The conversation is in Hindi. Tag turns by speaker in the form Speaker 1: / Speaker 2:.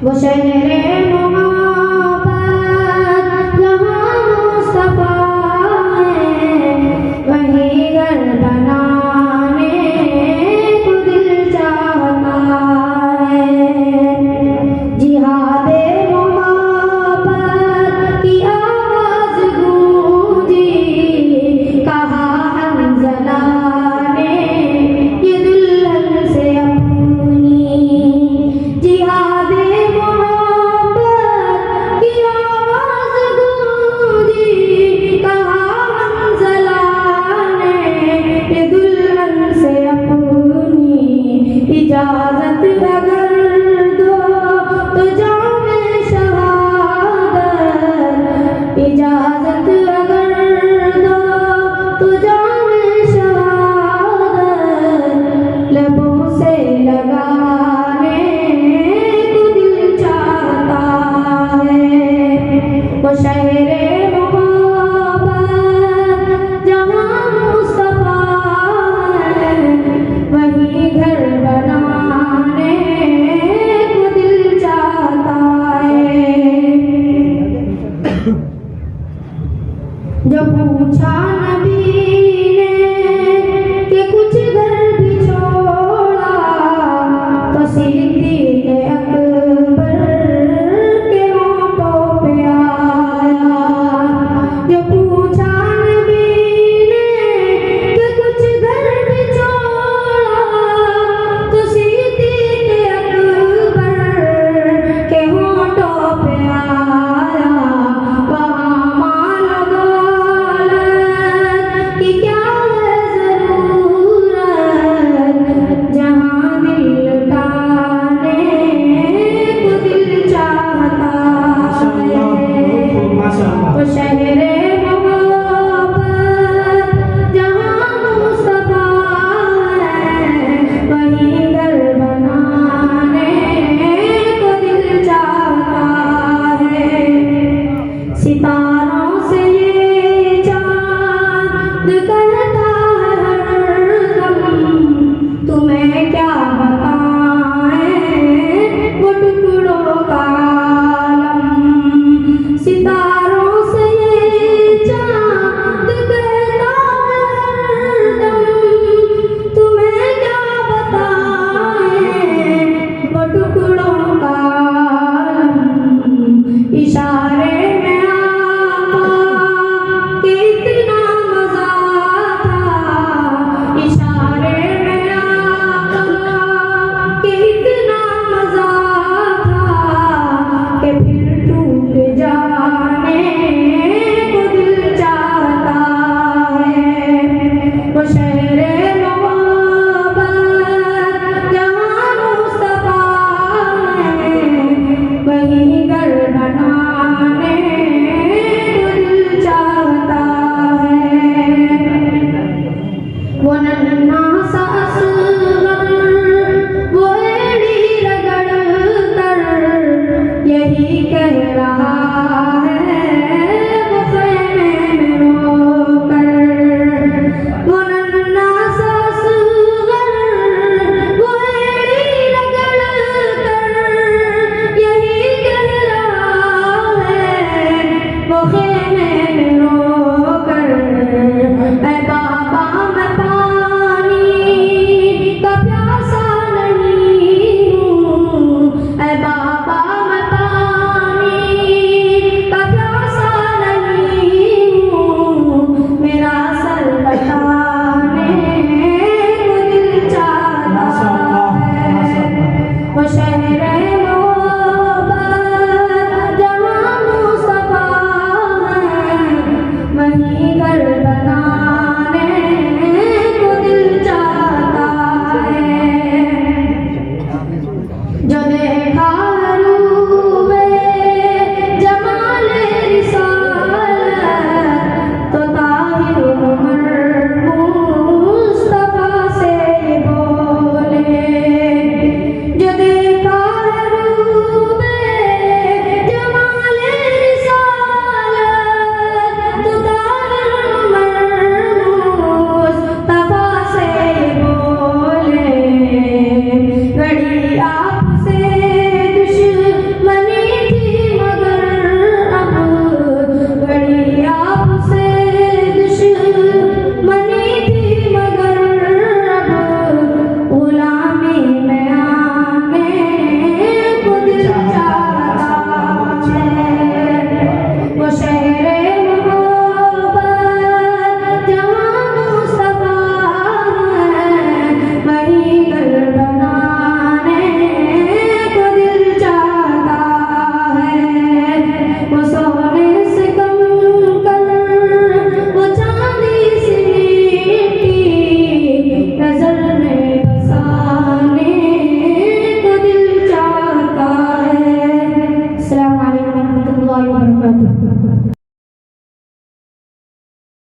Speaker 1: वो शहरे मोहब्बत जहाँ मुस्तफा है, वहीं घर बनाने को दिल चाहता है। जिहादे मोहब्बत की आवाज़ गूंजी, कहा हंज़ला ने ये दुल्हन से अपनी। जिहादे इजाज़त अगर दो तो जाने शहादत, इजाज़त अगर दो तो जाने शहादत, लबों से लगाने को दिल चाहता है। वो शहरे मोहब्बत जहाँ मुस्तफा है, वहीं घर बनाने को दिल चाहता है। जो पूछा नबी ने कि कुछ घर भी छोड़ा, तो सिद्दीक़ अकबर के होठों पे आया। जो पूछा नबी ने कि कुछ घर भी छोड़ा, तो सिद्दीक़ अकबर के होठों पे आया। वहाँ मानो दौलत की क्या है ज़रूरत, जहाँ दिल लुटाने को दिल चाहता है। वो शहरे मोहब्बत जहाँ मुस्तफा है, वहीं घर बनाने को दिल चाहता है। सितारों से ये चाँद कहता है हरदम, तुम्हें क्या बताएं वो टुकड़ों का आलम। सितारों से ये चाँद कहता है हरदम, तुम्हें क्या बताएं वो टुकड़ों का आलम। इशारे में आका के इतना मज़ा था, इशारे में आका के इतना मज़ा था, कि फिर टूट जाने को दिल चाहता है। वो शहरे मोहब्बत जहाँ मुस्तफा है, वहीं घर बनाने को दिल चाहता है। वो नन्हा सा असग़र वो एड़ी रगड़ कर यही कह रहा है वो ख़ैमे में रोकर। वो नन्हा सा असग़र वो एड़ी रगड़ कर यही कह रहा है वो ख़ैमे में रोकर। ऐ बाबा मैं पानी का प्यासा नहीं हूँ, ऐ बाबा मैं पानी का प्यासा नहीं हूँ, मेरा सर बचाने को दिल चाहता है। वो शहरे मोहब्बत जहाँ मुस्तफा है, वहीं घर बनाने को दिल चाहता है। जो देखा